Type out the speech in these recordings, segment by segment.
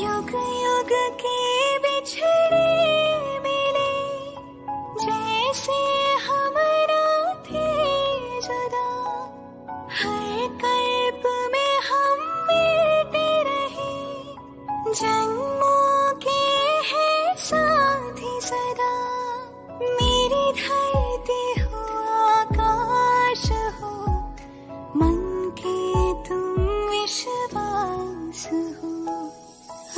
युग युग के बिछड़े मिले, जैसे हमारा थे जुदा। हर कल्प में हम मिलते रहे, जन्मों के हैं साथी सदा। मेरी धरती हो आकाश हो, मन के तुम विश्वास हो।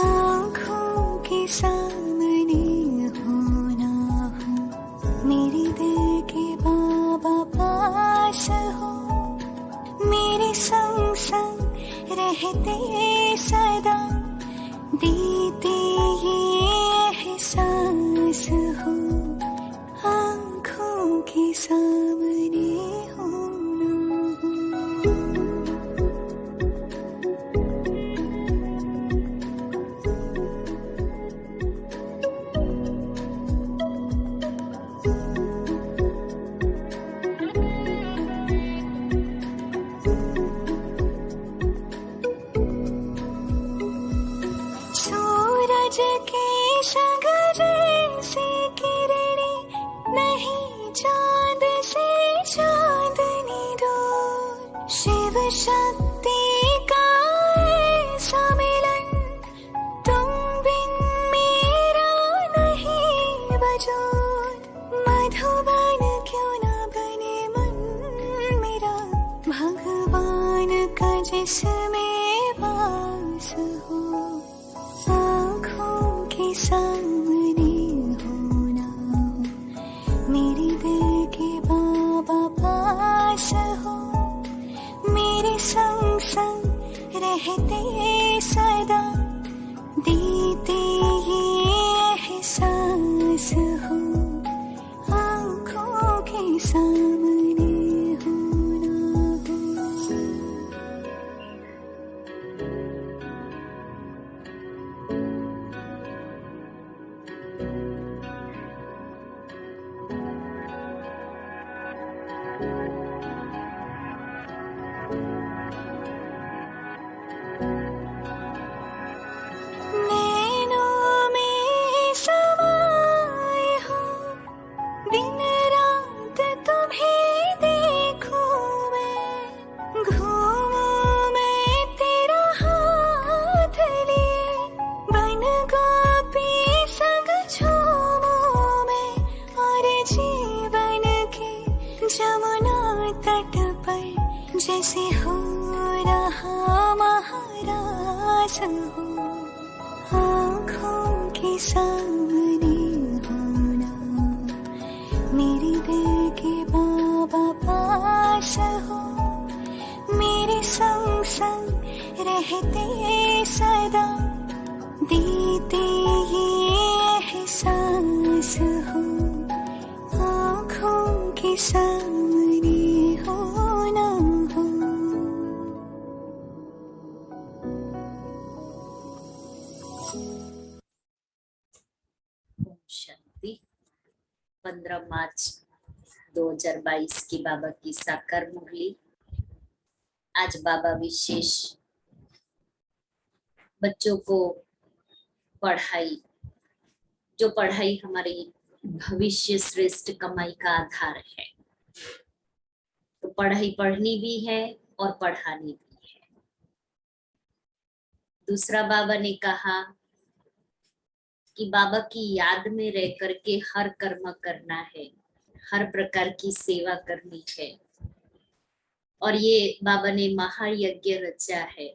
आँखों के सामने हो ना हो, मेरे दिल के बाबा पास हो। मेरे संग संग रहते सदा, देते ये एहसास हो। आँखों के सामने हो ना हो। सूरज के संग जैसे किरणें, नहीं चांद से चांदनी दूर। शिव शक्ति का ऐसा मिलन, तुम बिन मेरा नहीं वजूद। मधुबन क्यों ना बने मन मेरा, भगवान का जिसमें वास हो। आँखों के सामने हो ना हो, मेरे दिल के बाबा पास हो। मेरे संग संग रहते सदा, देते ये एहसास हो। आँखों के सामने हो ना हो। नैनों में समाए हो, दिन रात तुम्हें देखूं मैं। घूमूं मैं तेरा हाथ लिए, बन गोपी संग झूमूं मैं। और जीवन के जमुना तट पर जैसे हो रहा महाराज हो। आँखों के सामने हो ना हो, मेरे दिल के बाबा पास हो। मेरे संग संग रहते सदा, देते ये एहसास हो। आँखों के सामने हो ना हो। ओम शांति। 15 मार्च 2022 की बाबा की साकार मुरली। आज बाबा विशेष बच्चों को पढ़ाई, जो पढ़ाई हमारी भविष्य श्रेष्ठ कमाई का आधार है, तो पढ़ाई पढ़नी भी है और पढ़ानी भी है। दूसरा बाबा ने कहा कि बाबा की याद में रह करके हर कर्म करना है, हर प्रकार की सेवा करनी है। और ये बाबा ने महायज्ञ रचा है,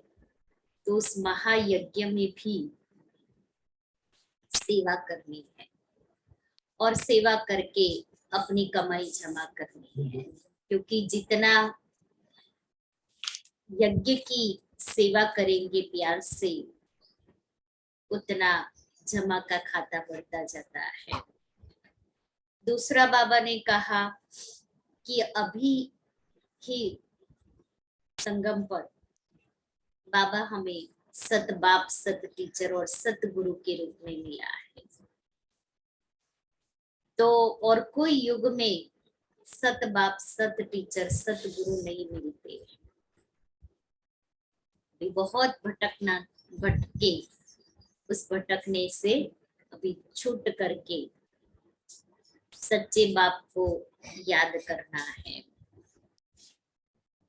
तो उस महायज्ञ में भी सेवा करनी है और सेवा करके अपनी कमाई जमा करनी है। क्योंकि जितना यज्ञ की सेवा करेंगे प्यार से, उतना जमा का खाता बढ़ता जाता है। दूसरा बाबा ने कहा कि अभी ही संगम पर बाबा हमें सत बाप, सत टीचर और सत गुरु के रूप में मिला है। तो और कोई युग में सत बाप, सत टीचर, सत गुरु नहीं मिलते। बहुत भटके उस भटकने से अभी छूट करके सच्चे बाप को याद करना है।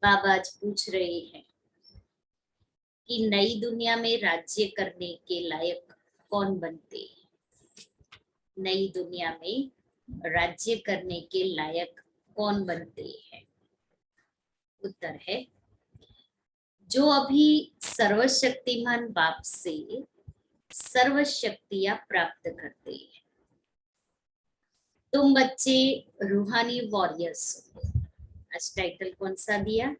बाबा आज पूछ रहे हैं कि नई दुनिया में राज्य करने के लायक कौन बनते हैं। नई दुनिया में राज्य करने के लायक कौन बनते हैं। उत्तर है, जो अभी सर्वशक्तिमान बाप से सर्व शक्तियां प्राप्त करते हैं। तुम बच्चे रूहानी वॉरियर्स हो। आज टाइटल कौन सा दिया?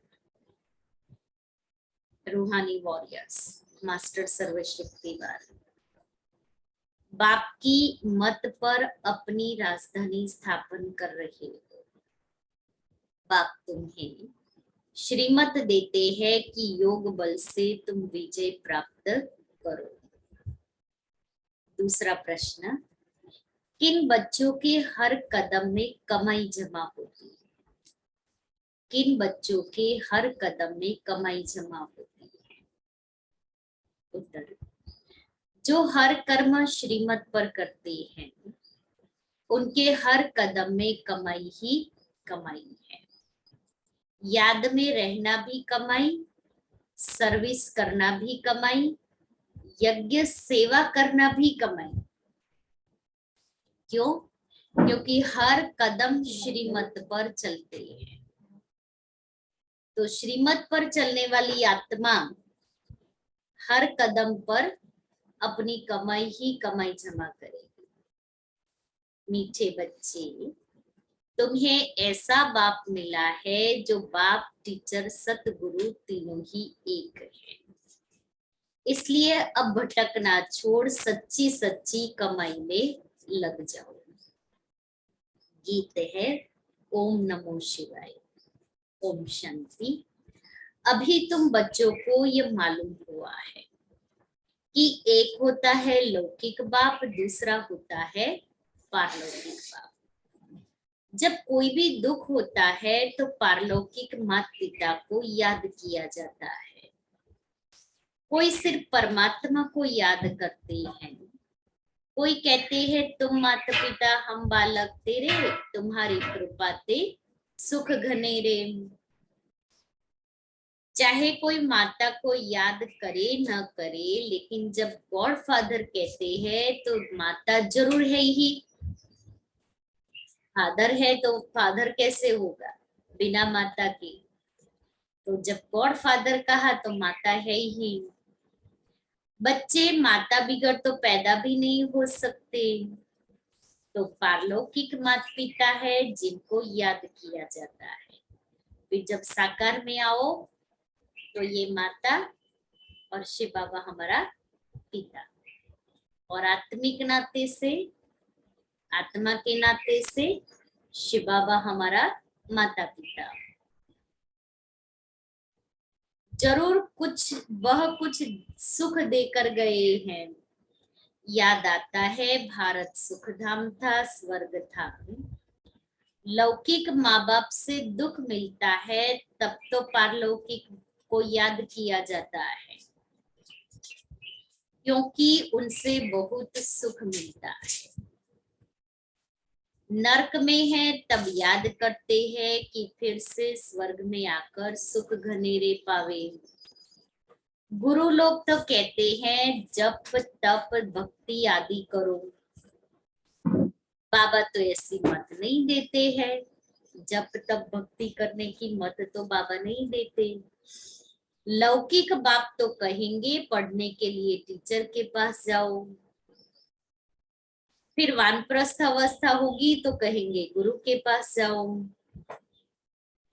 रूहानी वॉरियर्स, मास्टर सर्वशक्तिवान। बाप की मत पर अपनी राजधानी स्थापन कर रहे हो। बाप तुम्हें श्रीमत देते हैं कि योग बल से तुम विजय प्राप्त करो। दूसरा प्रश्न, किन बच्चों के हर कदम में कमाई जमा होती है? किन बच्चों के हर कदम में कमाई जमा होती है? उत्तर, जो हर कर्म श्रीमत पर करते हैं उनके हर कदम में कमाई ही कमाई है। याद में रहना भी कमाई, सर्विस करना भी कमाई, यज्ञ सेवा करना भी कमाई। क्यों? क्योंकि हर कदम श्रीमत पर चलते हैं। तो श्रीमत पर चलने वाली आत्मा हर कदम पर अपनी कमाई ही कमाई जमा करेगी। मीठे बच्चे, तुम्हें ऐसा बाप मिला है जो बाप, टीचर, सतगुरु तीनों ही एक है। इसलिए अब भटकना छोड़ सच्ची सच्ची कमाई में लग जाओ। गीत है ओम नमो शिवाय। ओम शांति। अभी तुम बच्चों को ये मालूम हुआ है कि एक होता है लौकिक बाप, दूसरा होता है पारलौकिक बाप। जब कोई भी दुख होता है तो पारलौकिक माता पिता को याद किया जाता है। कोई सिर्फ परमात्मा को याद करते हैं। कोई कहते हैं तुम माता पिता हम बालक तेरे, तुम्हारी कृपा ते सुख घनेरे। चाहे कोई माता को याद करे न करे, लेकिन जब गॉड फादर कहते हैं तो माता जरूर है ही। फादर है तो फादर कैसे होगा बिना माता के? तो जब गॉड फादर कहा तो माता है ही। बच्चे माता बिगड़ तो पैदा भी नहीं हो सकते। तो पारलौकिक माता पिता है जिनको याद किया जाता है। फिर जब साकार में आओ तो ये माता और शिव बाबा हमारा पिता, और आत्मिक नाते से, आत्मा के नाते से शिव बाबा हमारा माता पिता। जरूर वह कुछ सुख देकर गए हैं। याद आता है भारत सुखधाम था, स्वर्ग था। लौकिक माँ बाप से दुख मिलता है तब तो पारलौकिक को याद किया जाता है, क्योंकि उनसे बहुत सुख मिलता है। नरक में है तब याद करते हैं कि फिर से स्वर्ग में आकर सुख घनेरे पावे। गुरु लोग तो कहते हैं जप तप भक्ति आदि करो। बाबा तो ऐसी मत नहीं देते हैं। जप तप भक्ति करने की मत तो बाबा नहीं देते। लौकिक बाप तो कहेंगे पढ़ने के लिए टीचर के पास जाओ। फिर वानप्रस्थ अवस्था होगी तो कहेंगे गुरु के पास जाओ।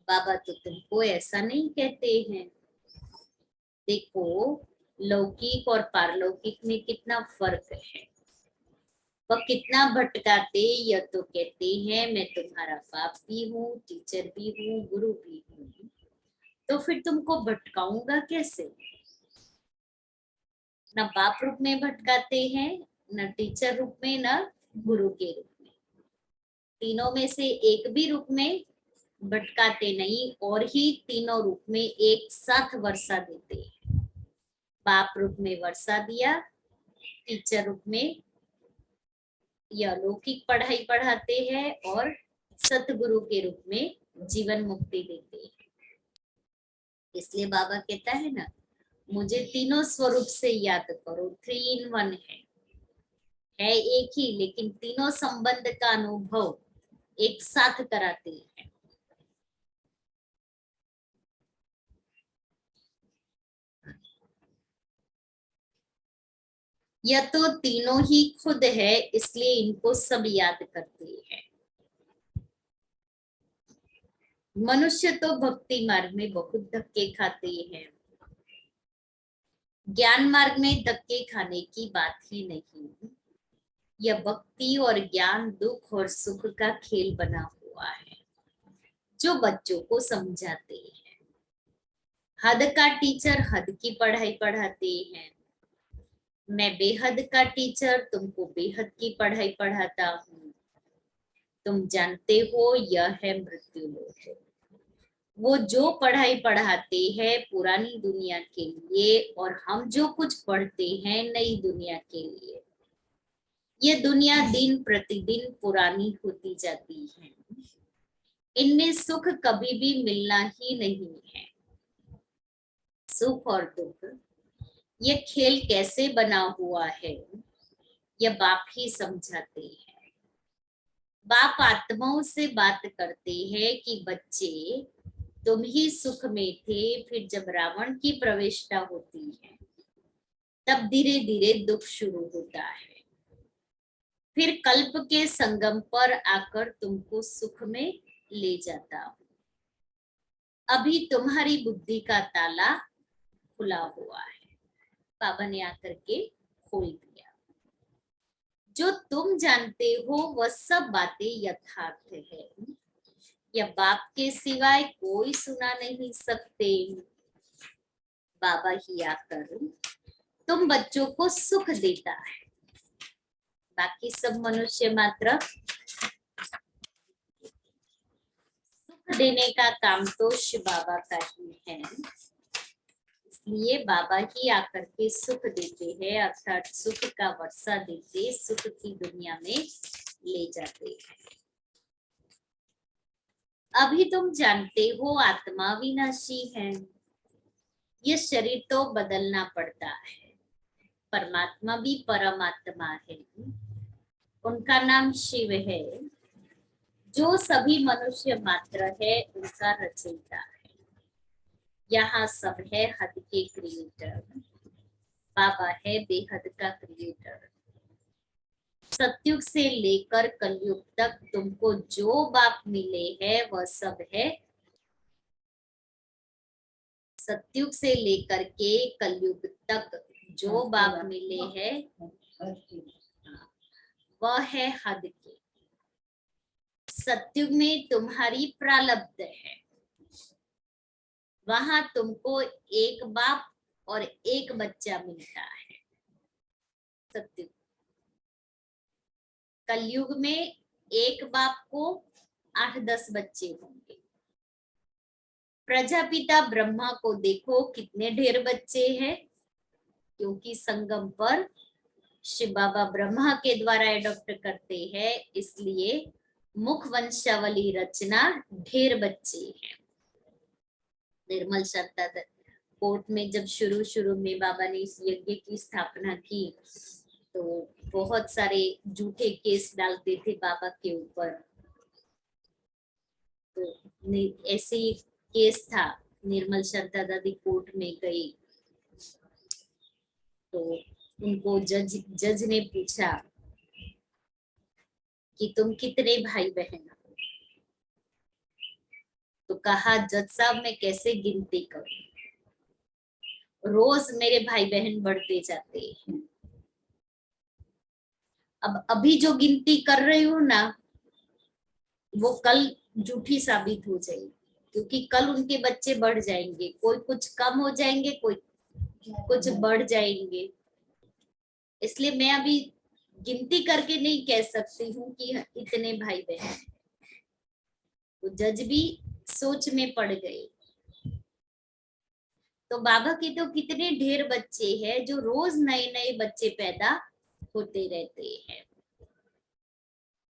बाबा तो तुमको ऐसा नहीं कहते हैं। देखो लौकिक और पारलौकिक में कितना फर्क है। वह कितना भटकाते, यह तो कहते हैं मैं तुम्हारा बाप भी हूँ, टीचर भी हूँ, गुरु भी हूँ। तो फिर तुमको भटकाऊंगा कैसे? न बाप रूप में भटकाते हैं, न टीचर रूप में, न गुरु के रूप में। तीनों में से एक भी रूप में भटकाते नहीं, और ही तीनों रूप में एक साथ वर्षा देते हैं। बाप रूप में वर्षा दिया, टीचर रूप में या अलौकिक पढ़ाई पढ़ाते हैं और सतगुरु के रूप में जीवन मुक्ति देते हैं। इसलिए बाबा कहता है ना, मुझे तीनों स्वरूप से याद करो, 3 in 1 है एक ही, लेकिन तीनों संबंध का अनुभव एक साथ कराते हैं। यह तो तीनों ही खुद है, इसलिए इनको सब याद करते हैं। मनुष्य तो भक्ति मार्ग में बहुत धक्के खाते हैं, ज्ञान मार्ग में धक्के खाने की बात ही नहीं। यह भक्ति और ज्ञान दुख और सुख का खेल बना हुआ है, जो बच्चों को समझाते हैं। हद का टीचर हद की पढ़ाई पढ़ाते हैं, मैं बेहद का टीचर तुमको बेहद की पढ़ाई पढ़ाता हूँ। तुम जानते हो यह है मृत्यु लोक। वो जो पढ़ाई पढ़ाते हैं पुरानी दुनिया के लिए, और हम जो कुछ पढ़ते हैं नई दुनिया के लिए। ये दुनिया दिन प्रतिदिन पुरानी होती जाती है, इनमें सुख कभी भी मिलना ही नहीं है। सुख और दुख ये खेल कैसे बना हुआ है, यह बाप ही समझाते हैं। बाप आत्माओं से बात करते हैं कि बच्चे तुम ही सुख में थे, फिर जब रावण की प्रवेशता होती है तब धीरे धीरे दुख शुरू होता है, फिर कल्प के संगम पर आकर तुमको सुख में ले जाता हूं। अभी तुम्हारी बुद्धि का ताला खुला हुआ है, बाबा ने आकर के खोल दिया। जो तुम जानते हो वह सब बातें यथार्थ है, या बाप के सिवाय कोई सुना नहीं सकते। बाबा ही आकर तुम बच्चों को सुख देता है, बाकी सब मनुष्य मात्र सुख देने का काम तो शिव बाबा का ही है। इसलिए बाबा ही आकर के सुख देते हैं, अर्थात सुख का वर्षा देते, सुख की दुनिया में ले जाते हैं। अभी तुम जानते हो आत्मा विनाशी है, ये शरीर तो बदलना पड़ता है। परमात्मा भी परमात्मा है, उनका नाम शिव है, जो सभी मनुष्य मात्र है उनका रचयिता है। यहाँ सब है हद के क्रिएटर, बाबा है बेहद का क्रिएटर। सतयुग से लेकर कलयुग तक तुमको जो बाप मिले हैं वह सब है, सतयुग से लेकर के कलयुग तक जो बाप मिले हैं वह है हद के। सतयुग में तुम्हारी प्रारब्ध है, वहां तुमको एक बाप और एक बच्चा मिलता है सतयुग। कलयुग में एक बाप को 8-10 बच्चे होंगे। प्रजापिता ब्रह्मा को देखो कितने ढेर बच्चे हैं, क्योंकि संगम पर शिव बाबा ब्रह्मा के द्वारा एडॉप्ट करते हैं, इसलिए मुख वंशावली रचना ढेर बच्चे हैं। निर्मल शर्ता कोर्ट में जब शुरू में बाबा ने इस यज्ञ की स्थापना की तो बहुत सारे झूठे केस डालते थे बाबा के ऊपर। तो ऐसे ही केस था, निर्मल शर्ता दादी कोर्ट में गई तो उनको जज ने पूछा कि तुम कितने भाई बहन हो, तो कहा जज साहब मैं कैसे गिनती करूं, रोज मेरे भाई बहन बढ़ते जाते हैं। अब अभी जो गिनती कर रही हूं ना वो कल झूठी साबित हो जाएगी, क्योंकि कल उनके बच्चे बढ़ जाएंगे, कोई कुछ कम हो जाएंगे, कोई कुछ बढ़ जाएंगे। इसलिए मैं अभी गिनती करके नहीं कह सकती हूँ कि इतने भाई बहन। तो जज भी सोच में पड़ गए। तो बाबा के तो कितने ढेर बच्चे हैं, जो रोज नए नए बच्चे पैदा होते रहते हैं।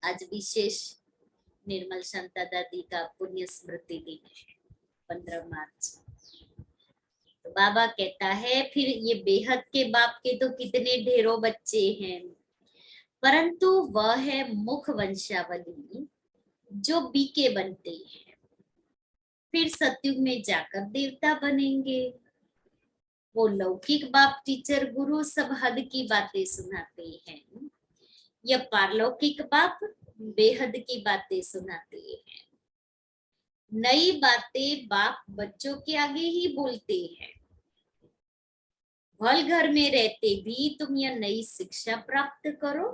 आज विशेष निर्मल शांता दादी का पुण्य स्मृति दिन है, 15 मार्च। तो बाबा कहता है फिर ये बेहद के बाप के तो कितने ढेरों बच्चे हैं, परंतु वह है मुख वंशावली जो बीके बनते हैं, फिर सतयुग में जाकर देवता बनेंगे। वो लौकिक बाप टीचर गुरु सब हद की बातें सुनाते हैं, या पारलौकिक बाप बेहद की बातें सुनाते हैं। नई बातें बाप बच्चों के आगे ही बोलते हैं। भल घर में रहते भी तुम यह नई शिक्षा प्राप्त करो,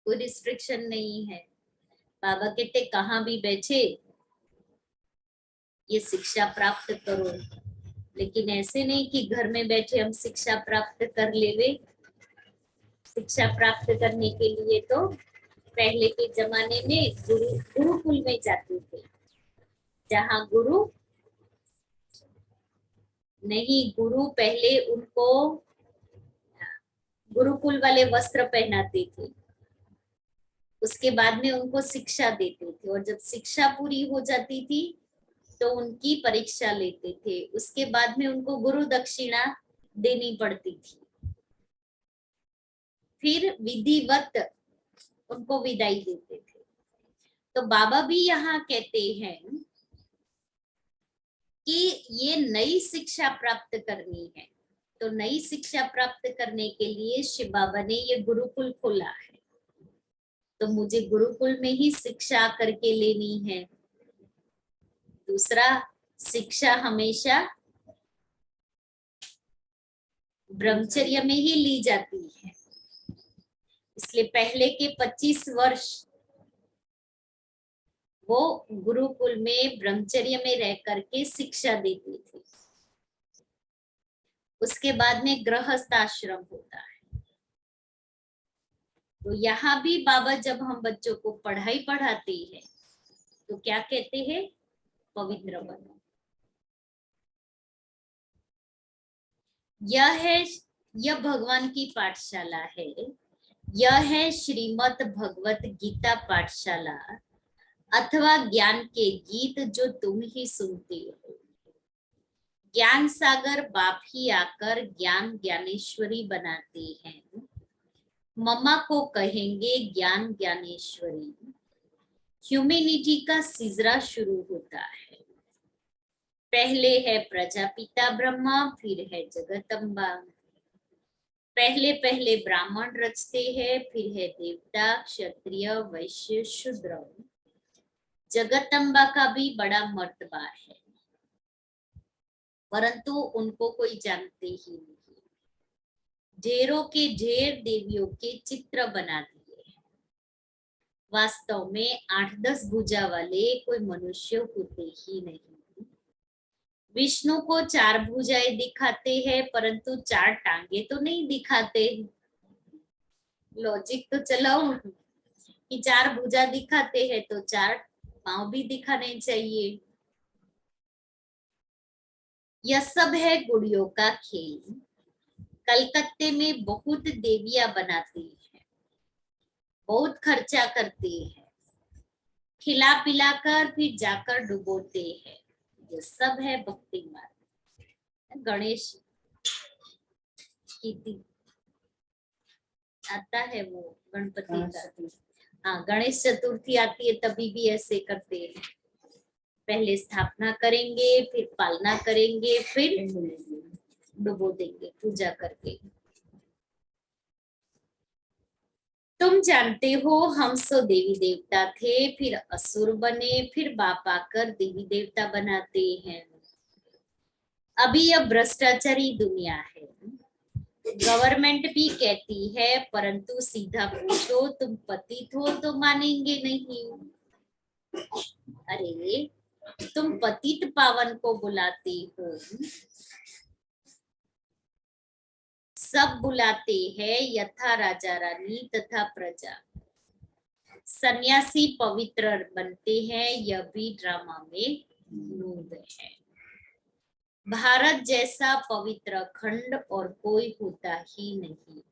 कोई रिस्ट्रिक्शन नहीं है। बाबा कहते कहाँ भी बैठे ये शिक्षा प्राप्त करो, लेकिन ऐसे नहीं कि घर में बैठे हम शिक्षा प्राप्त कर लेवे। शिक्षा प्राप्त करने के लिए तो पहले के जमाने में गुरुकुल में जाते थे, जहाँ गुरु पहले उनको गुरुकुल वाले वस्त्र पहनाते थे, उसके बाद में उनको शिक्षा देते थे, और जब शिक्षा पूरी हो जाती थी तो उनकी परीक्षा लेते थे, उसके बाद में उनको गुरु दक्षिणा देनी पड़ती थी, फिर विधिवत उनको विदाई देते थे। तो बाबा भी यहाँ कहते हैं कि ये नई शिक्षा प्राप्त करनी है, तो नई शिक्षा प्राप्त करने के लिए शिव बाबा ने ये गुरुकुल खोला है। तो मुझे गुरुकुल में ही शिक्षा करके लेनी है। दूसरा, शिक्षा हमेशा ब्रह्मचर्य में ही ली जाती है, इसलिए पहले के 25 वर्ष वो गुरुकुल में ब्रह्मचर्य में रह करके शिक्षा देते थे। उसके बाद में गृहस्थ आश्रम होता है। तो यहाँ भी बाबा जब हम बच्चों को पढ़ाई पढ़ाते हैं तो क्या कहते हैं, पवित्र बनो। यह भगवान की पाठशाला है, यह है श्रीमद् भगवत गीता पाठशाला अथवा ज्ञान के गीत जो तुम ही सुनते हो। ज्ञान सागर बाप ही आकर ज्ञान ज्ञानेश्वरी बनाते हैं। मम्मा को कहेंगे ज्ञान ज्ञानेश्वरी। ह्यूमैनिटी का सिजरा शुरू होता है। पहले है प्रजापिता ब्रह्मा, फिर है जगदम्बा। पहले पहले ब्राह्मण रचते हैं, फिर है देवता, क्षत्रिय, वैश्य, शूद्र। जगदम्बा का भी बड़ा मर्तबा है, परंतु उनको कोई जानते ही नहीं। ढेरों के ढेर देवियों के चित्र बना दिए हैं। वास्तव में 8-10 भुजा वाले कोई मनुष्य होते ही नहीं। विष्णु को 4 भुजाएं दिखाते हैं, परंतु 4 टांगे तो नहीं दिखाते। लॉजिक तो चलाओ कि 4 भुजा दिखाते हैं तो 4 पांव भी दिखाने चाहिए। यह सब है गुड़ियों का खेल। कलकत्ते में बहुत देवियां बनाती हैं, बहुत खर्चा करती हैं, खिला पिला कर फिर जाकर डुबोते हैं। ये सब है भक्ति मार्ग। गणेश की आता है वो गणपति का, हाँ गणेश चतुर्थी आती है तभी भी ऐसे करते हैं। पहले स्थापना करेंगे, फिर पालना करेंगे, फिर डुबो देंगे पूजा करके। तुम जानते हो हम सो देवी देवता थे, फिर असुर बने, फिर बाप आकर देवी देवता बनाते हैं। अभी यह भ्रष्टाचारी दुनिया है। गवर्नमेंट भी कहती है, परंतु सीधा पूछो तुम पतित हो तो मानेंगे नहीं। अरे तुम पतित पावन को बुलाते हो, सब बुलाते हैं यथा राजा रानी तथा प्रजा। सन्यासी पवित्र बनते हैं, यह भी ड्रामा में नूद है। भारत जैसा पवित्र खंड और कोई होता ही नहीं,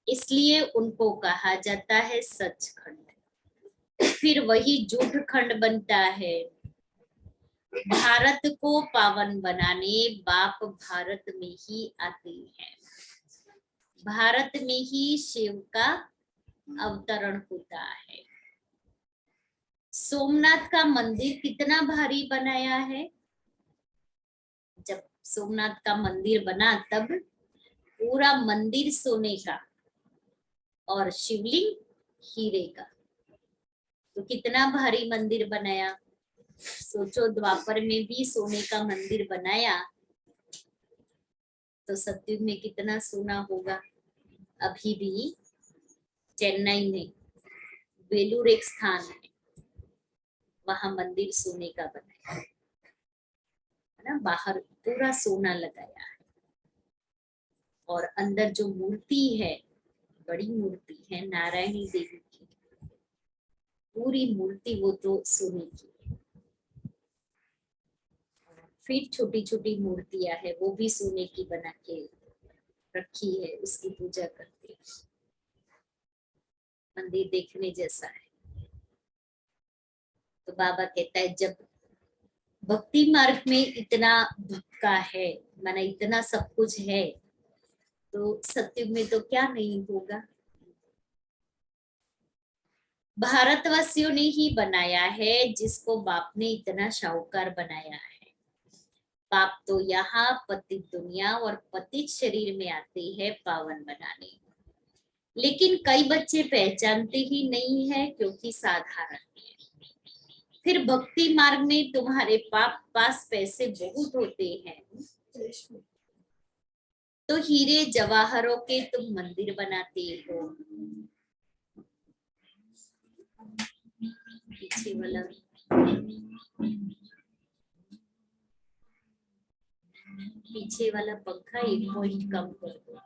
इसलिए उनको कहा जाता है सचखंड। फिर वही झूठ खंड बनता है। भारत को पावन बनाने बाप भारत में ही आते हैं। भारत में ही शिव का अवतरण होता है। सोमनाथ का मंदिर कितना भारी बनाया है। जब सोमनाथ का मंदिर बना तब पूरा मंदिर सोने का और शिवलिंग हीरे का, तो कितना भारी मंदिर बनाया। सोचो, द्वापर में भी सोने का मंदिर बनाया तो सतयुग में कितना सोना होगा। अभी भी चेन्नई में वेलूर एक स्थान है, वहां मंदिर सोने का बनाया है ना, बाहर पूरा सोना लगाया है। और अंदर जो मूर्ति है, बड़ी मूर्ति है नारायणी देवी की, पूरी मूर्ति वो तो सोने की है। फिर छोटी छोटी मूर्तियां है, वो भी सोने की बना के रखी है, उसकी पूजा करते हैं। मंदिर देखने जैसा है। तो बाबा कहता है जब भक्ति मार्ग में इतना भक्का है, माना इतना सब कुछ है, तो सत्युग में तो क्या नहीं होगा। भारतवासियों ने ही बनाया है, जिसको बाप ने इतना शाहूकार बनाया है। बाप तो यहाँ पतित दुनिया और पतित शरीर में आते हैं पावन बनाने, लेकिन कई बच्चे पहचानते ही नहीं है क्योंकि साधारण है। फिर भक्ति मार्ग में तुम्हारे पास पैसे बहुत होते हैं, तो हीरे जवाहरों के तुम मंदिर बनाते हो। पीछे वाला पंखा 1 पॉइंट कम कर दो।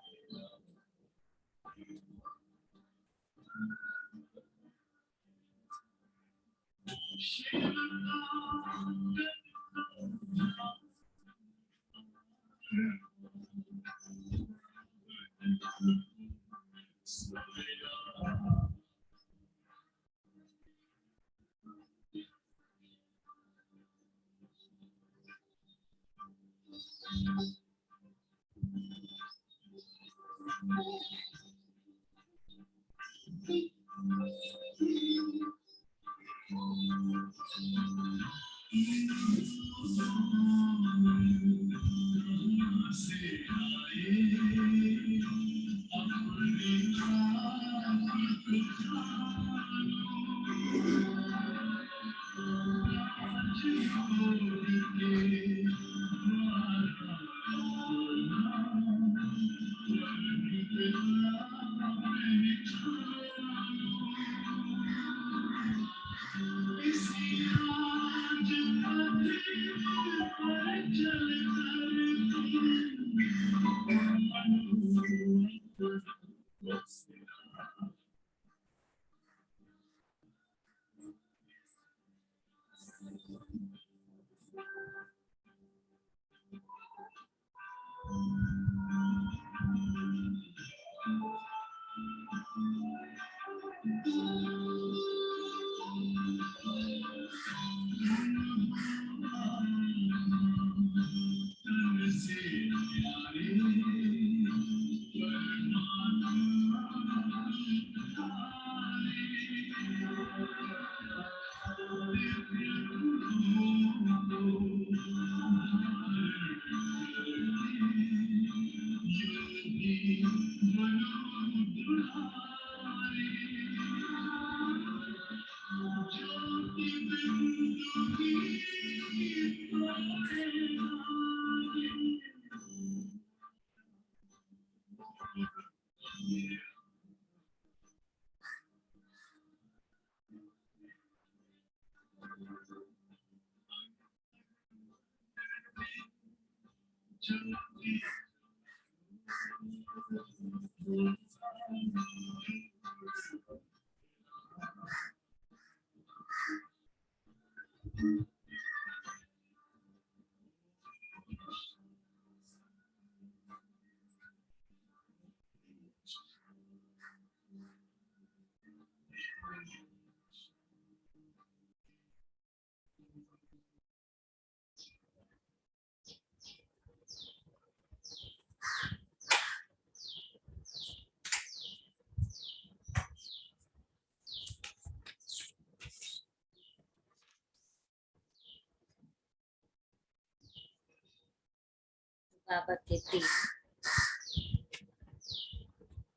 बाबा कहते हैं,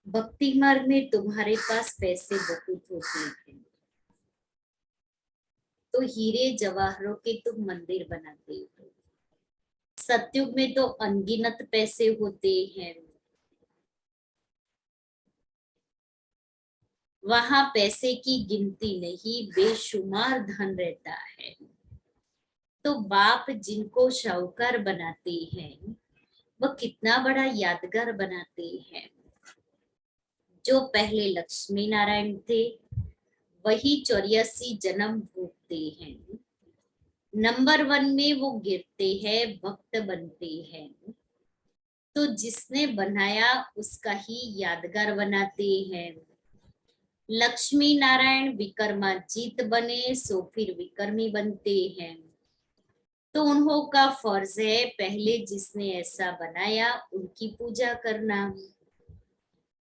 भक्ति मार्ग में तुम्हारे पास पैसे बहुत होते हैं, तो हीरे जवाहरों के तुम मंदिर बनाते हो। सतयुग में तो अनगिनत पैसे होते हैं, वहां पैसे की गिनती नहीं, बेशुमार धन रहता है। तो बाप जिनको शाहूकार बनाते हैं, वह कितना बड़ा यादगार बनाते हैं। जो पहले लक्ष्मी नारायण थे, वही 84 जन्म भोगते हैं। नंबर 1 में वो गिरते हैं, भक्त बनते हैं। तो जिसने बनाया उसका ही यादगार बनाते हैं। लक्ष्मी नारायण विक्रमाजीत बने, सो फिर विक्रमी बनते हैं। तो उन्हों का फर्ज है पहले जिसने ऐसा बनाया उनकी पूजा करना।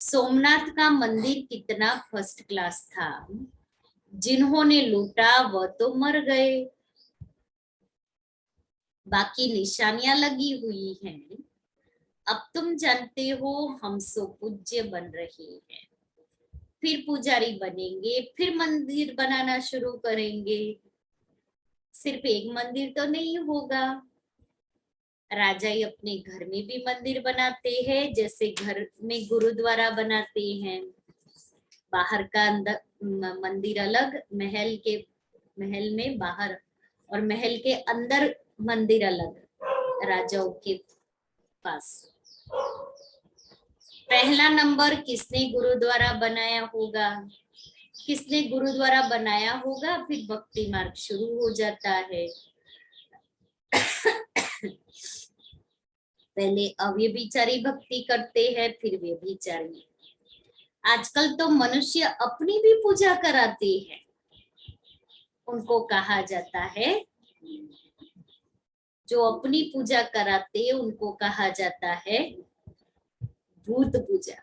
सोमनाथ का मंदिर कितना फर्स्ट क्लास था, जिन्होंने लूटा वह तो मर गए, बाकी निशानियां लगी हुई हैं। अब तुम जानते हो हम सो पूज्य बन रहे हैं, फिर पुजारी बनेंगे, फिर मंदिर बनाना शुरू करेंगे। सिर्फ एक मंदिर तो नहीं होगा, राजा ही अपने घर में भी मंदिर बनाते हैं, जैसे घर में गुरुद्वारा बनाते हैं। बाहर का अंदर मंदिर अलग, महल में बाहर और महल के अंदर मंदिर अलग राजाओं के पास। पहला नंबर किसने गुरुद्वारा बनाया होगा, किसने गुरुद्वारा बनाया होगा, फिर भक्ति मार्ग शुरू हो जाता है। पहले अव्यभिचारी भक्ति करते हैं, फिर व्यभिचारी। आजकल तो मनुष्य अपनी भी पूजा कराते हैं, उनको कहा जाता है, जो अपनी पूजा कराते हैं उनको कहा जाता है भूत पूजा।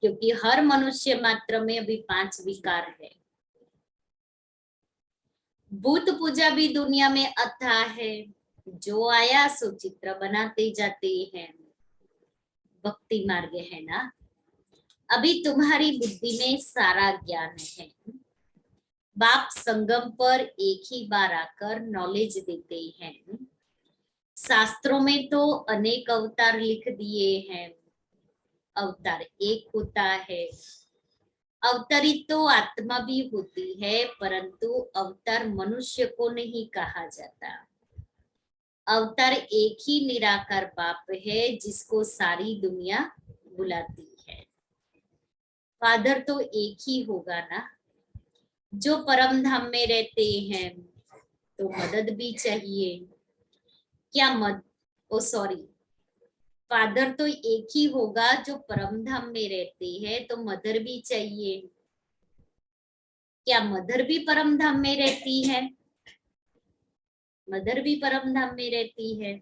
क्योंकि हर मनुष्य मात्र में अभी 5 विकार है। भूत पूजा भी दुनिया में अथाह है, जो आया सो चित्र बनाते जाते हैं। भक्ति मार्ग है ना। अभी तुम्हारी बुद्धि में सारा ज्ञान है, बाप संगम पर एक ही बार आकर नॉलेज देते हैं। शास्त्रों में तो अनेक अवतार लिख दिए हैं, अवतार एक होता है। अवतरित तो आत्मा भी होती है, परंतु अवतार मनुष्य को नहीं कहा जाता। अवतार एक ही निराकार बाप है, जिसको सारी दुनिया बुलाती है। फादर तो एक ही होगा ना। जो परम धाम में रहते हैं तो मदद भी चाहिए। क्या फादर तो एक ही होगा, जो परम धाम में रहते हैं तो मदर भी चाहिए। क्या मदर भी परम धाम में रहती है? मदर भी परम धाम में रहती है।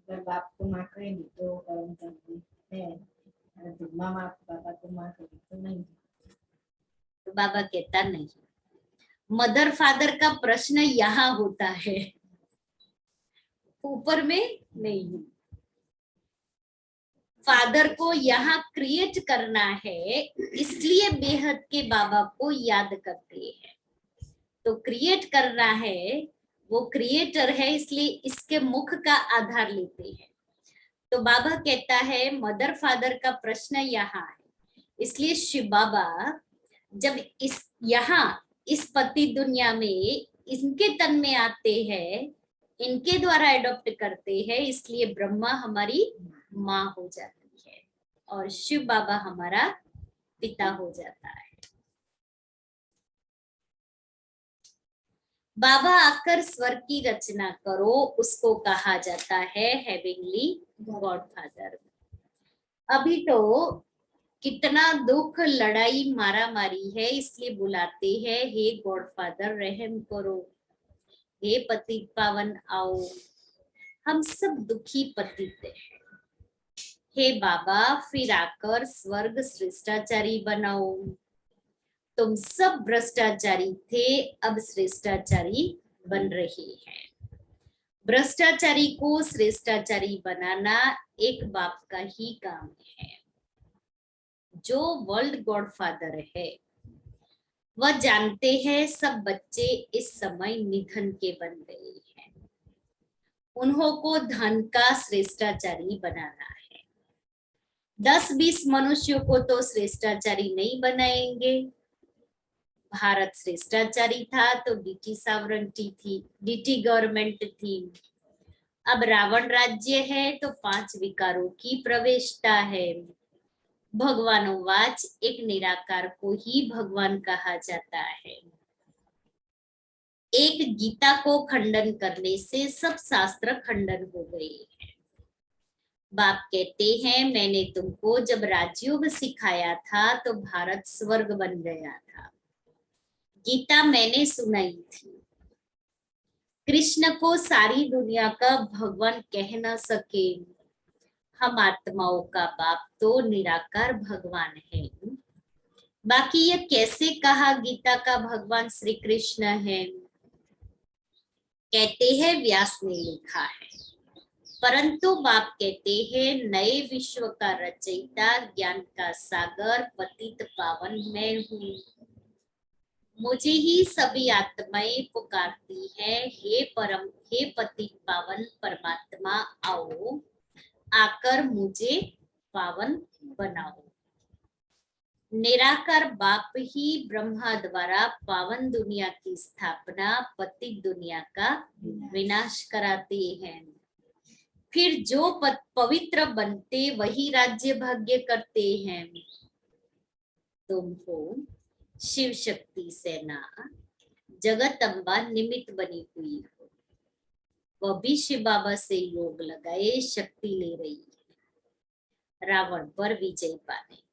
अगर बाप को माँ कहेगी तो परम धाम में है, अगर माँ पापा को माँ कहेगी तो नहीं। तो बाबा कहता नहीं, मदर फादर का प्रश्न यहाँ होता है, ऊपर में नहीं। फादर को यहाँ क्रिएट करना है, इसलिए बेहद के बाबा को याद करते हैं। तो क्रिएट करना है, वो क्रिएटर है, इसलिए इसके मुख का आधार लेते हैं। तो बाबा कहता है मदर फादर का प्रश्न यहाँ है, इसलिए शिव बाबा जब इस पति दुनिया में इनके तन में आते हैं, इनके द्वारा एडॉप्ट करते हैं, इसलिए ब्रह्मा हमारी माँ हो जाती है और शिव बाबा हमारा पिता हो जाता है। बाबा आकर स्वर्ग की रचना करो, उसको कहा जाता है हेवनली गॉडफादर। अभी तो कितना दुख, लड़ाई, मारा मारी है, इसलिए बुलाते हैं हे गॉडफादर रहम करो, हे पतित पावन आओ, हम सब दुखी पतित हैं। हे बाबा फिर आकर स्वर्ग श्रेष्ठाचारी बनाओ। तुम सब भ्रष्टाचारी थे, अब श्रेष्ठाचारी बन रहे हैं। भ्रष्टाचारी को श्रेष्ठाचारी बनाना एक बाप का ही काम है। जो वर्ल्ड गॉडफादर है वह जानते हैं सब बच्चे इस समय निधन के बन गए हैं। उन्हों को धन का श्रेष्ठाचारी बनाना है। 10-20 मनुष्यों को तो श्रेष्ठाचारी नहीं बनाएंगे। भारत श्रेष्ठाचारी था तो डीटी सॉवरेंटी थी, डीटी गवर्नमेंट थी। अब रावण राज्य है तो 5 विकारों की प्रवेशता है। भगवानोवाच, एक निराकार को ही भगवान कहा जाता है। एक गीता को खंडन करने से सब शास्त्र खंडन हो गए हैं। बाप कहते हैं मैंने तुमको जब राजयोग सिखाया था तो भारत स्वर्ग बन गया था। गीता मैंने सुनाई थी। कृष्ण को सारी दुनिया का भगवान कह न सके। हम आत्माओं का बाप तो निराकार भगवान है। बाकी ये कैसे कहा गीता का भगवान श्री कृष्ण है? कहते हैं व्यास ने लिखा है, परंतु बाप कहते हैं नए विश्व का रचयिता, ज्ञान का सागर, पतित पावन मैं हूँ। मुझे ही सभी आत्माएं पुकारती है, हे परम, हे पतित पावन परमात्मा, आओ आकर मुझे पावन बनाओ। निराकार बाप ही ब्रह्मा द्वारा पावन दुनिया की स्थापना, पतित दुनिया का विनाश कराते हैं। फिर जो पवित्र बनते वही राज्य भाग्य करते हैं। तुम हो शिव शक्ति सेना, जगत अम्बा निमित्त बनी हुई हो। वह भी शिव बाबा से योग लगाए शक्ति ले रही है रावण पर विजय पाने।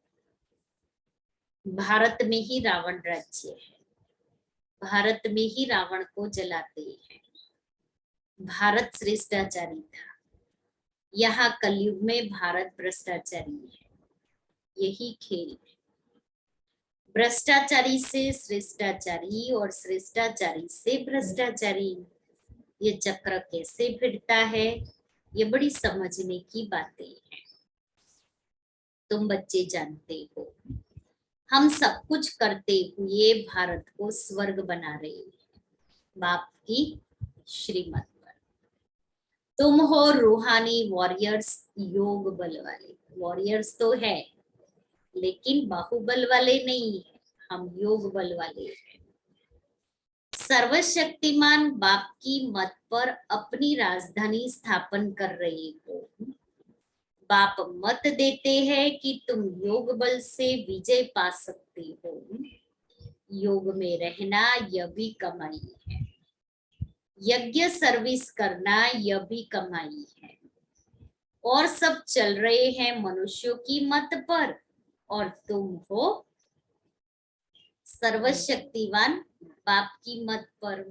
भारत में ही रावण राज्य है। भारत में ही रावण को जलाते हैं। भारत श्रेष्ठाचारी था। यहाँ कलयुग में भारत भ्रष्टाचारी है। यही खेल है। भ्रष्टाचारी से श्रेष्ठाचारी और श्रेष्ठाचारी से भ्रष्टाचारी, ये चक्र कैसे फिरता है, ये बड़ी समझने की बातें हैं। तुम बच्चे जानते हो हम सब कुछ करते हुए भारत को स्वर्ग बना रहे हैं बाप की श्रीमत पर। तुम हो रूहानी वॉरियर्स, योग बल वाले। वॉरियर्स तो है लेकिन बाहुबल वाले नहीं है, हम योग बल वाले हैं। सर्वशक्तिमान बाप की मत पर अपनी राजधानी स्थापन कर रहे हो। बाप मत देते हैं कि तुम योग बल से विजय पा सकते हो। योग में रहना यह भी कमाई है। यज्ञ सर्विस करना यह भी कमाई है। और सब चल रहे हैं मनुष्यों की मत पर और तुम हो सर्वशक्तिवान बाप की मत पर।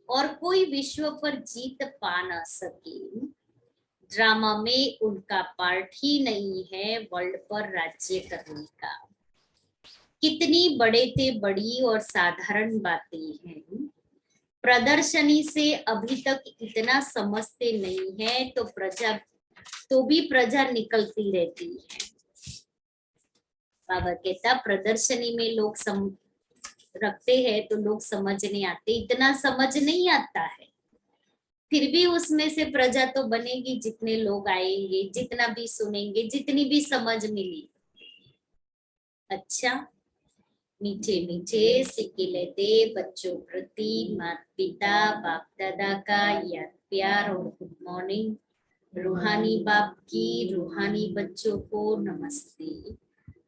और कोई विश्व पर जीत पा न सके। ड्रामा में उनका पार्ट ही नहीं है वर्ल्ड पर राज्य करने का। कितनी बड़े थे बड़ी और साधारण बातें हैं। प्रदर्शनी से अभी तक इतना समझते नहीं है तो भी प्रजा निकलती रहती है। बाबा कहता प्रदर्शनी में लोग रखते हैं तो लोग समझने आते, इतना समझ नहीं आता है। फिर भी उसमें से प्रजा तो बनेगी, जितने लोग आएंगे, जितना भी सुनेंगे, जितनी भी समझ मिली। अच्छा, मीठे मीठे सिक्के लेते बच्चों प्रति माता पिता बाप दादा का याद प्यार और गुड मॉर्निंग। रूहानी बाप की रूहानी बच्चों को नमस्ते।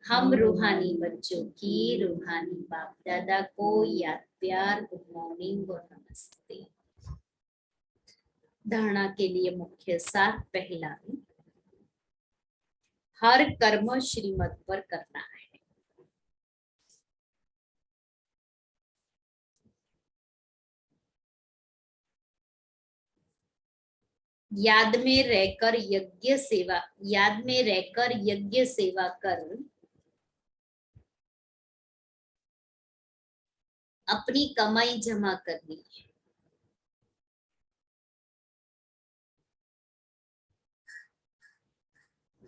हम रूहानी बच्चों की रूहानी बाप दादा को याद प्यार, गुड मॉर्निंग और नमस्ते। धारणा के लिए मुख्य सार, पहला, हर कर्म श्रीमत पर करना है। याद में रहकर यज्ञ सेवा कर अपनी कमाई जमा करनी है।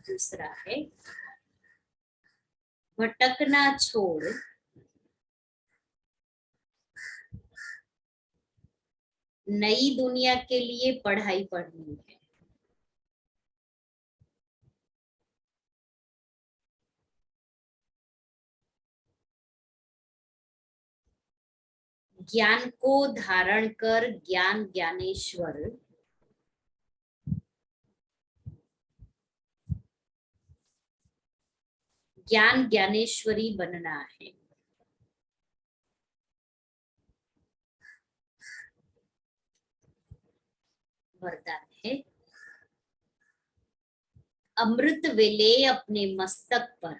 दूसरा है भटकना छोड़ नई दुनिया के लिए पढ़ाई पढ़नी है। ज्ञान को धारण कर ज्ञान ज्ञानेश्वर ज्ञान ज्ञानेश्वरी बनना है। वरदान है अमृत वेले अपने मस्तक पर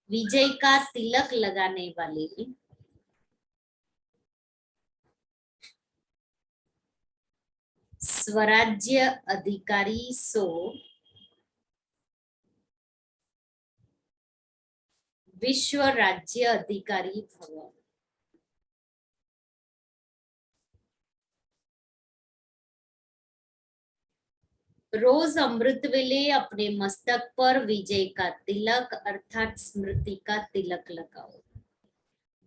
विजय का तिलक लगाने वाले स्वराज्य अधिकारी सो विश्व राज्य अधिकारी भव। रोज अमृत वेले अपने मस्तक पर विजय का तिलक अर्थात स्मृति का तिलक लगाओ।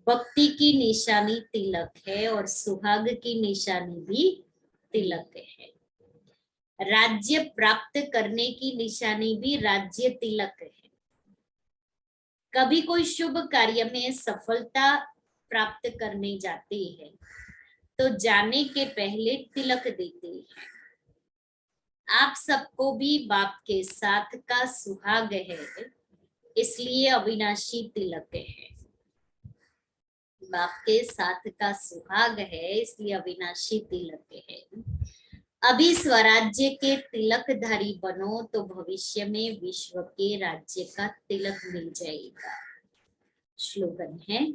भक्ति की निशानी तिलक है और सुहाग की निशानी भी तिलक है। राज्य प्राप्त करने की निशानी भी राज्य तिलक है। कभी कोई शुभ कार्य में सफलता प्राप्त करने जाते हैं तो जाने के पहले तिलक देते हैं। आप सबको भी बाप के साथ का सुहाग है, इसलिए अविनाशी तिलक है। बाप के साथ का सुहाग है, इसलिए अविनाशी तिलक है। अभी स्वराज्य के तिलकधारी बनो तो भविष्य में विश्व के राज्य का तिलक मिल जाएगा। श्लोगन है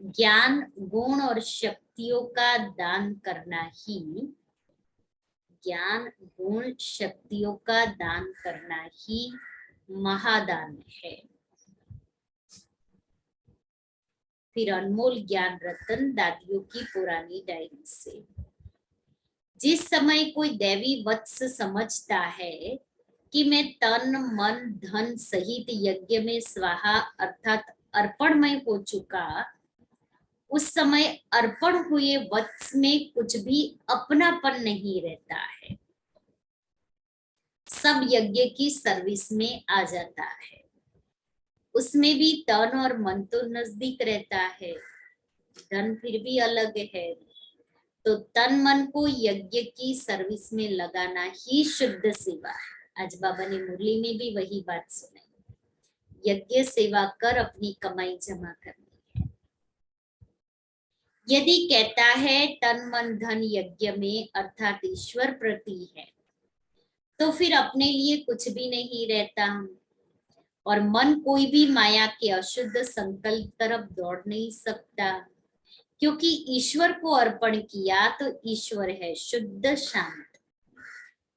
ज्ञान गुण और शक्तियों का दान करना ही ज्ञान गुण शक्तियों का दान करना ही महादान है। फिर अनमोल ज्ञान रतन दादियों की पुरानी डायरी से। जिस समय कोई दैवी वत्स समझता है कि मैं तन मन धन सहित यज्ञ में स्वाहा अर्थात अर्पणमय हो चुका, उस समय अर्पण हुए वत्स में कुछ भी अपनापन नहीं रहता है। सब यज्ञ की सर्विस में आ जाता है। उसमें भी तन और मन तो नजदीक रहता है, धन फिर भी अलग है। तो तन मन को यज्ञ की सर्विस में लगाना ही शुद्ध सेवा है। आज बाबा ने मुरली में भी वही बात सुनाई। यज्ञ सेवा कर अपनी कमाई जमा करनी है। यदि कहता है तन मन धन यज्ञ में अर्थात ईश्वर प्रति है, तो फिर अपने लिए कुछ भी नहीं रहता और मन कोई भी माया के अशुद्ध संकल्प तरफ दौड़ नहीं सकता, क्योंकि ईश्वर को अर्पण किया तो ईश्वर है शुद्ध शांत।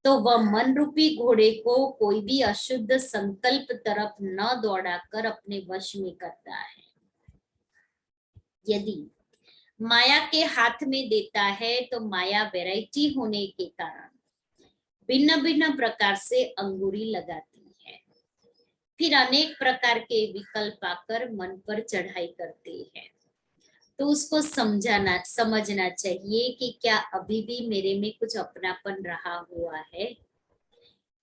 तो वह मन रूपी घोड़े को कोई भी अशुद्ध संकल्प तरफ न दौड़ाकर अपने वश में करता है। यदि माया के हाथ में देता है तो माया वैरायटी होने के कारण भिन्न भिन्न प्रकार से अंगूरी लगाती है, फिर अनेक प्रकार के विकल्प आकर मन पर चढ़ाई करते हैं। तो उसको समझना चाहिए कि क्या अभी भी मेरे में कुछ अपनापन रहा हुआ है,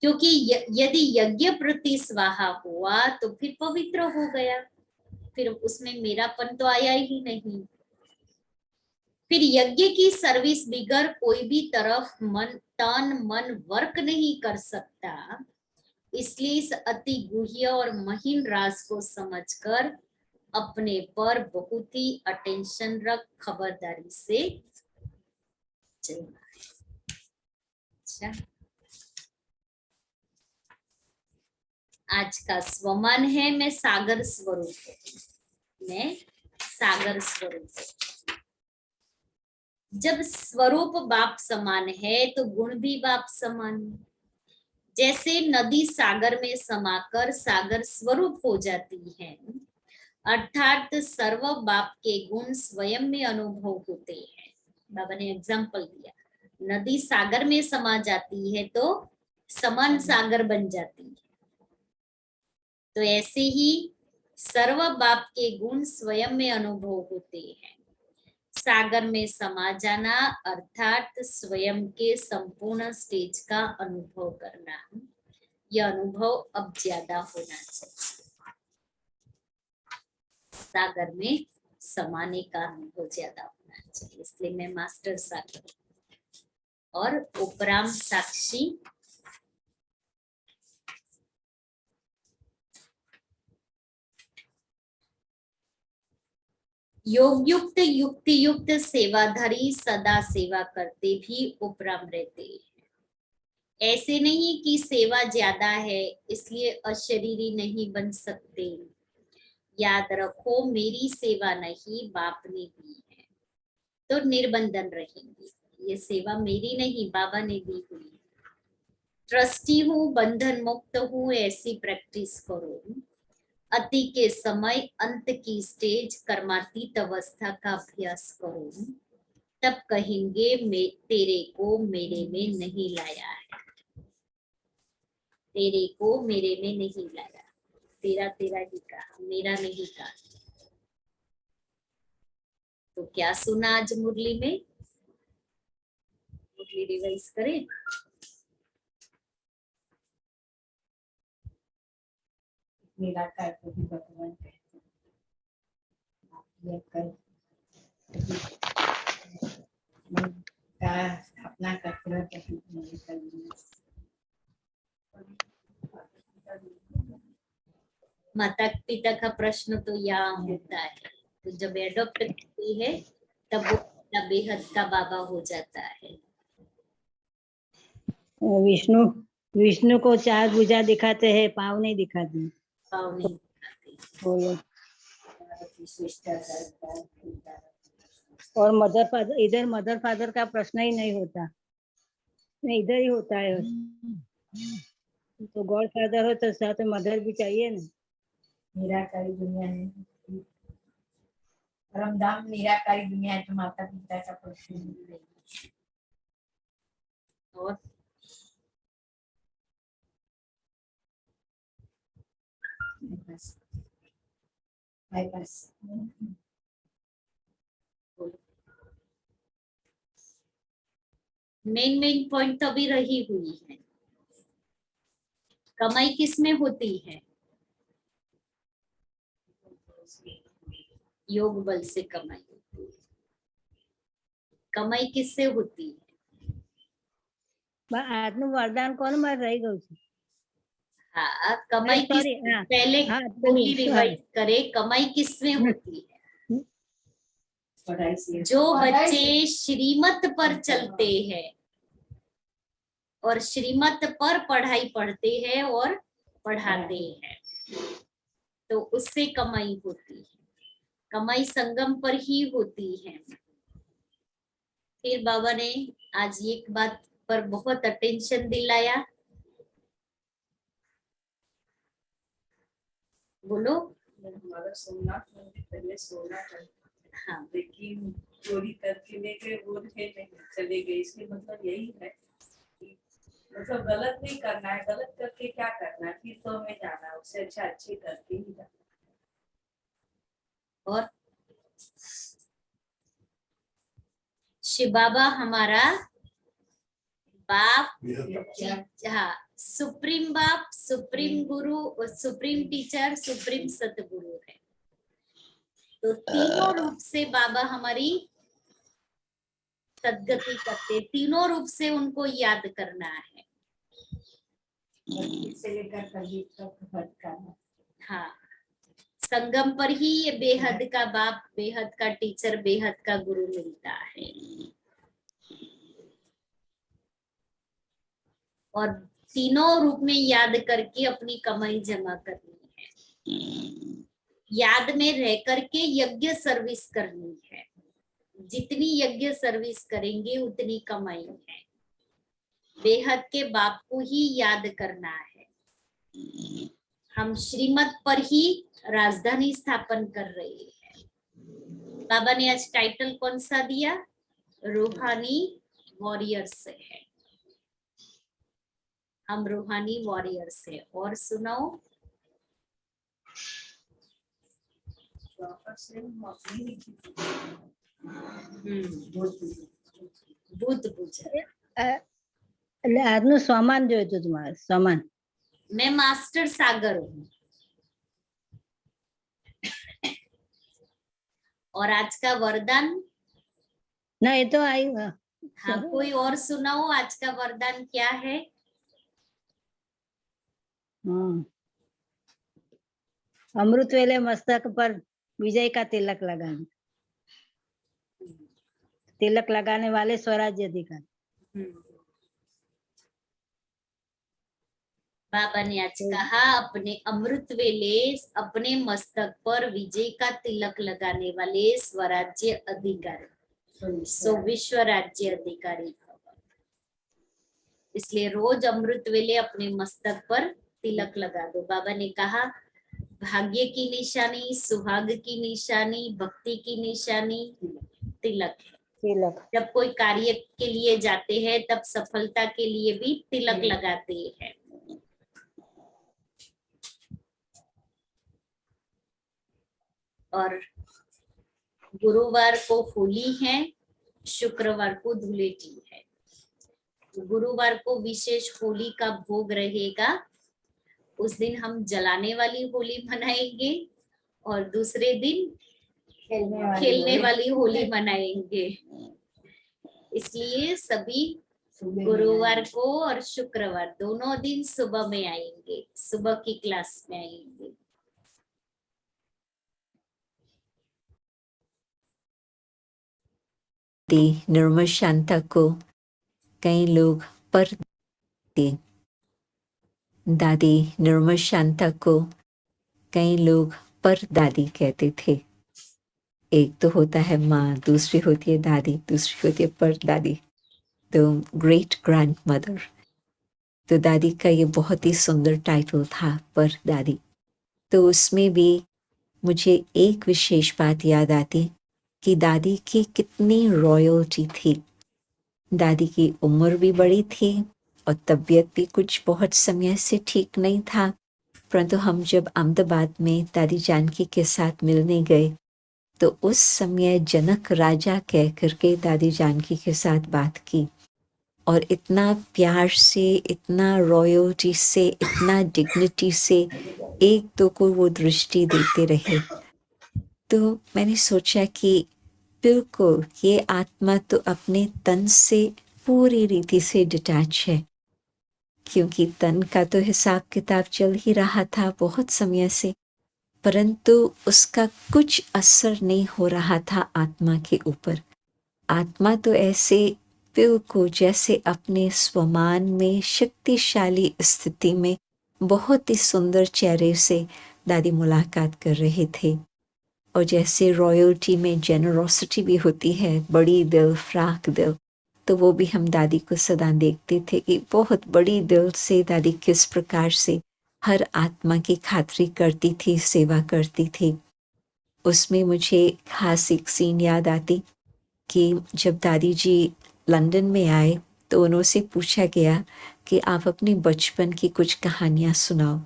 क्योंकि यदि यज्ञ प्रति स्वाहा हुआ तो फिर पवित्र हो गया, फिर उसमें मेरापन तो आया ही नहीं। फिर यज्ञ की सर्विस बिगर कोई भी तरफ तन मन वर्क नहीं कर सकता। इसलिए इस अति गुह्य और महीन राज को समझकर अपने पर बहुत ही अटेंशन रख खबरदारी से चलना है। अच्छा, आज का स्वमान है मैं सागर स्वरूप हूं। मैं सागर स्वरूप हूं। जब स्वरूप बाप समान है तो गुण भी बाप समान है। जैसे नदी सागर में समाकर सागर स्वरूप हो जाती है, अर्थात सर्व बाप के गुण स्वयं में अनुभव होते हैं। बाबा ने एग्जाम्पल दिया, नदी सागर में समा जाती है तो समान सागर बन जाती है। तो ऐसे ही सर्व बाप के गुण स्वयं में अनुभव होते हैं। सागर में समा जाना अर्थात स्वयं के संपूर्ण स्टेज का अनुभव करना, यह अनुभव अब ज्यादा होना चाहिए। सागर में समाने का अनुभव ज्यादा होना चाहिए, इसलिए मैं मास्टर सागर और उपराम साक्षी योग युक्त युक्ति युक्त सेवाधारी सदा सेवा करते भी उपराम रहते हैं। ऐसे नहीं कि सेवा ज्यादा है इसलिए अशरीरी नहीं बन सकते। याद रखो, मेरी सेवा नहीं बाप ने दी है तो निर्बंधन रहेंगे। ये सेवा मेरी नहीं, बाबा ने दी हुई। ट्रस्टी हूँ, बंधन मुक्त हूँ, ऐसी प्रैक्टिस करो। अति के समय अंत की स्टेज कर्मातीत अवस्था का अभ्यास करो, तब कहेंगे तेरे को मेरे में नहीं लाया है, तेरे को मेरे में नहीं लाया, तेरा तेरा ही कहा, मेरा नहीं कहा। तो क्या सुना आज मुरली में? मुरली रिवाइज करें। निराकार को भी भगवान कहते हैं। मन का स्थापना करते हुए प्रतीक नहीं करनी। माता पिता का प्रश्न तो यहाँ होता है, तो जब एडॉप्ट करती है तब वो बेहद का बाबा हो जाता है। विष्णु विष्णु को चार भुजा दिखाते हैं, पाँव नहीं दिखाते। पाँव नहीं दिखाते। बोलो। और मदर फादर, इधर मदर फादर का प्रश्न ही नहीं होता, नहीं इधर ही होता है। तो गॉड फादर हो तो साथ में मदर भी चाहिए ना। निराकारी दुनिया है, परमधाम निराकारी दुनिया है, तो माता पिता का प्रश्न नहीं। और मेन पॉइंट तो अभी रही हुई है। कमाई किस में होती है? योग बल से कमाई होती है। कमाई किससे होती है? आत्म वरदान कौन मार रही गौ? हाँ, कमाई किस हाँ, पहले हाँ, बोली रिवाइज करे, कमाई किस में होती है? जो बच्चे श्रीमत पर चलते हैं और श्रीमत पर पढ़ाई पढ़ते हैं और पढ़ाते हैं, तो उससे कमाई होती है। कमाई संगम पर ही होती है। फिर बाबा ने आज एक बात पर बहुत अटेंशन दिलाया, बोलो। हमारा सोमनाथ मंदिर पहले सोना था, हाँ, लेकिन चोरी करके ले गए, वो नहीं चले गए। इसके मतलब यही है कि मतलब गलत नहीं करना है, गलत करके क्या करना है, फिर तो हमें जाना है, उससे अच्छा अच्छे करके ही जाना। और शिव बाबा हमारा बाप, हाँ, सुप्रीम बाप, सुप्रीम गुरु और सुप्रीम टीचर, सुप्रीम सतगुरु है। तो तीनों रूप से बाबा हमारी सदगति करते, तीनों रूप से उनको याद करना है। से लेकर कभी तक करना। हाँ, संगम पर ही ये बेहद का बाप, बेहद का टीचर, बेहद का गुरु मिलता है। और तीनों रूप में याद करके अपनी कमाई जमा करनी है। याद में रह करके यज्ञ सर्विस करनी है। जितनी यज्ञ सर्विस करेंगे उतनी कमाई है। बेहद के बाप को ही याद करना है। हम श्रीमत पर ही राजधानी स्थापन कर रहे हैं। बाबा ने आज टाइटल कौन सा दिया? रूहानी वॉरियर्स है। हम रूहानी वॉरियर्स है। और सुनाओ। वापस से हम अपनी ही बुद्ध पूजा। એટલે આજનું સામાન જોઈતું તમારે સામાન. मैं मास्टर सागर हूँ। और आज का वरदान? ના એ તો આવ્યું. हाँ, कोई और सुनाओ आज का वरदान क्या है? अमृत वेले मस्तक पर विजय का तिलक लगाने. तिलक लगाने वाले स्वराज्य अधिकारी. बाबा ने आज कहा अपने अमृत वेले अपने मस्तक पर विजय का तिलक लगाने वाले स्वराज्य अधिकारी, सो विश्व राज्य अधिकारी। इसलिए रोज अमृत वेले अपने मस्तक पर तिलक लगा दो। बाबा ने कहा भाग्य की निशानी, सुहाग की निशानी, भक्ति की निशानी तिलक है। तिलक. जब कोई कार्य के लिए जाते हैं तब सफलता के लिए भी तिलक लगाते हैं। और गुरुवार को होली है, शुक्रवार को धुलेटी है। गुरुवार को विशेष होली का भोग रहेगा। उस दिन हम जलाने वाली होली मनाएंगे और दूसरे दिन खेलने वाली होली मनाएंगे। इसलिए सभी गुरुवार को और शुक्रवार दोनों दिन सुबह में आएंगे, सुबह की क्लास में आएंगे। निर्मल शांता को कई लोग पर दादी निर्मल शांता को कई लोग पर दादी कहते थे। एक तो होता है माँ, दूसरी होती है दादी, दूसरी होती है पर दादी, तो ग्रेट ग्रैंड मदर। तो दादी का ये बहुत ही सुंदर टाइटल था, पर दादी। तो उसमें भी मुझे एक विशेष बात याद आती कि दादी की कितनी रॉयल्टी थी। दादी की उम्र भी बड़ी थी और तबीयत भी कुछ बहुत समय से ठीक नहीं था, परंतु हम जब अहमदाबाद में दादी जानकी के साथ मिलने गए तो उस समय जनक राजा कह करके दादी जानकी के साथ बात की और इतना प्यार से, इतना रॉयल्टी से, इतना डिग्निटी से एक दो को वो दृष्टि देते रहे। तो मैंने सोचा कि बिल्कुल ये आत्मा तो अपने तन से पूरी रीति से डिटैच है, क्योंकि तन का तो हिसाब किताब चल ही रहा था बहुत समय से, परंतु उसका कुछ असर नहीं हो रहा था आत्मा के ऊपर। आत्मा तो ऐसे बिल्कुल जैसे अपने स्वमान में शक्तिशाली स्थिति में बहुत ही सुंदर चेहरे से दादी मुलाकात कर रहे थे। और जैसे रॉयल्टी में जेनरोसिटी भी होती है, बड़ी दिल, फ्राक दिल, तो वो भी हम दादी को सदा देखते थे कि बहुत बड़ी दिल से दादी किस प्रकार से हर आत्मा की खातिरी करती थी, सेवा करती थी। उसमें मुझे खास एक सीन याद आती कि जब दादी जी लंदन में आए तो उनसे पूछा गया कि आप अपने बचपन की कुछ कहानियाँ सुनाओ।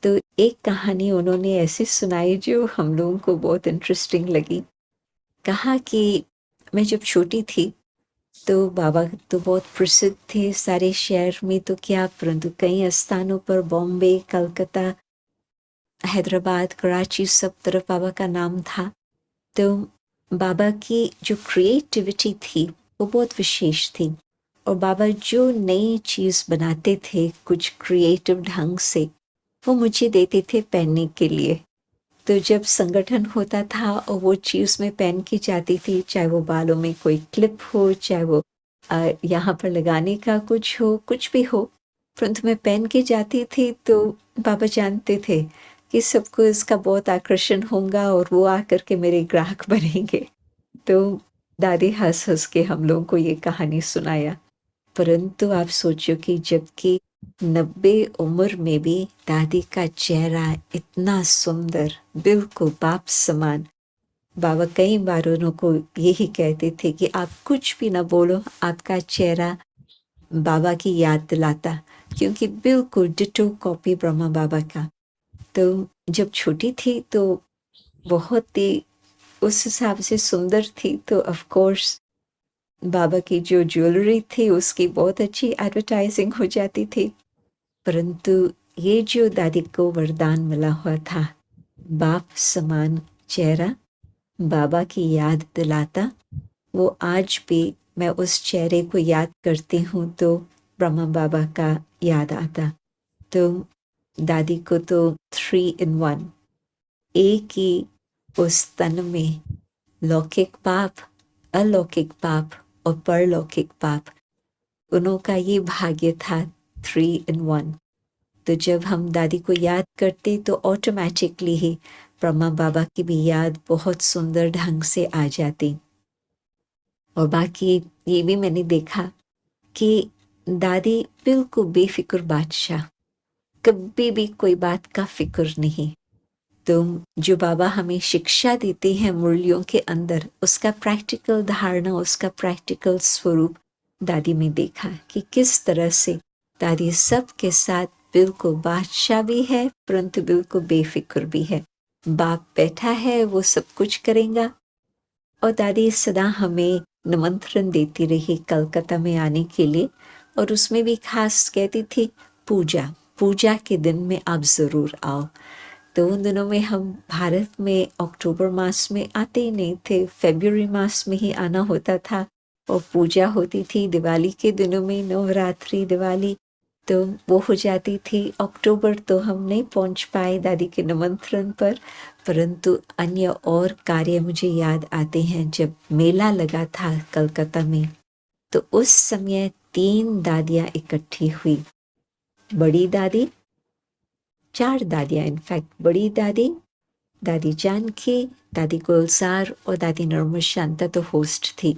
तो एक कहानी उन्होंने ऐसे सुनाई जो हम लोगों को बहुत इंटरेस्टिंग लगी। कहा कि मैं जब छोटी थी तो बाबा तो बहुत प्रसिद्ध थे सारे शहर में, तो क्या परंतु कई स्थानों पर, बॉम्बे, कलकत्ता, हैदराबाद, कराची, सब तरफ बाबा का नाम था। तो बाबा की जो क्रिएटिविटी थी वो बहुत विशेष थी और बाबा जो नई चीज़ बनाते थे कुछ क्रिएटिव ढंग से, वो मुझे देते थे पहनने के लिए। तो जब संगठन होता था और वो चीज़ में पहन की जाती थी, चाहे वो बालों में कोई क्लिप हो, चाहे वो यहाँ पर लगाने का कुछ हो, कुछ भी हो, परंतु मैं पहन के जाती थी तो बाबा जानते थे कि सबको इसका बहुत आकर्षण होगा और वो आकर के मेरे ग्राहक बनेंगे। तो दादी हंस हंस के हम लोगों को ये कहानी सुनाया परंतु आप सोचो कि जबकि 90 उम्र में भी दादी का चेहरा इतना सुंदर, बिल्कुल बाप समान। बाबा कई बार उनको यही कहते थे कि आप कुछ भी ना बोलो, आपका चेहरा बाबा की याद दिलाता, क्योंकि बिल्कुल डिटो कॉपी ब्रह्मा बाबा का। तो जब छोटी थी तो बहुत ही उस हिसाब से सुंदर थी, तो ऑफ कोर्स बाबा की जो ज्वेलरी थी उसकी बहुत अच्छी एडवर्टाइजिंग हो जाती थी। परंतु ये जो दादी को वरदान मिला हुआ था, बाप समान चेहरा, बाबा की याद दिलाता, वो आज भी मैं उस चेहरे को याद करती हूँ तो ब्रह्मा बाबा का याद आता। तो दादी को तो 3 in 1, एक ही उस तन में लौकिक पाप, अलौकिक पाप और परलौकिक पाप, उनका ये भाग्य था 3 in 1। तो जब हम दादी को याद करते तो ऑटोमेटिकली ही ब्रह्मा बाबा की भी याद बहुत सुंदर ढंग से आ जाती। और बाकी ये भी मैंने देखा कि दादी बिल्कुल बेफिक्र बादशाह, कभी भी कोई बात का फिक्र नहीं। तो जो बाबा हमें शिक्षा देते हैं मुरलियों के अंदर, उसका प्रैक्टिकल धारणा, उसका प्रैक्टिकल स्वरूप दादी में देखा कि किस तरह से दादी सबके साथ बिल्कुल बादशाह भी है, परंतु बिल्कुल बेफिक्र भी है। बाप बैठा है, वो सब कुछ करेगा। और दादी सदा हमें निमंत्रण देती रही कलकत्ता में आने के लिए, और उसमें भी खास कहती थी पूजा के दिन में आप ज़रूर आओ। तो उन दिनों में हम भारत में अक्टूबर मास में आते ही नहीं थे, फरवरी मास में ही आना होता था, और पूजा होती थी दिवाली के दिनों में, नवरात्रि दिवाली, तो वो हो जाती थी अक्टूबर। तो हम नहीं पहुंच पाए दादी के निमंत्रण पर, परंतु अन्य और कार्य मुझे याद आते हैं। जब मेला लगा था कलकत्ता में, तो उस समय 3 दादियां इकट्ठी हुई, बड़ी दादी, 4 दादियां इनफैक्ट, बड़ी दादी, दादी जानकी, दादी गुलजार और दादी नर्मदा शांता तो होस्ट थी।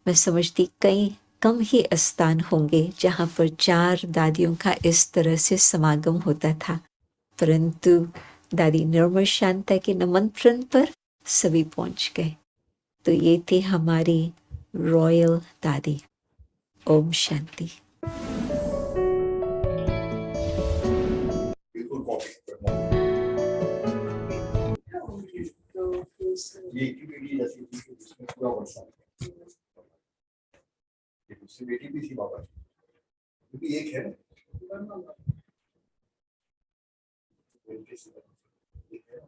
मैं समझती कई कम ही स्थान होंगे जहाँ पर 4 दादियों का इस तरह से समागम होता था, परंतु दादी नर्मदा शांता के निमंत्रण पर सभी पहुंच गए। तो ये थी हमारी रॉयल दादी। ओम शांति। ये एक ही बेटी जैसी थी कि जिसमें पूरा वर्षा ये दूसरी बेटी भी थी बाबा की, क्योंकि एक है ना एक है,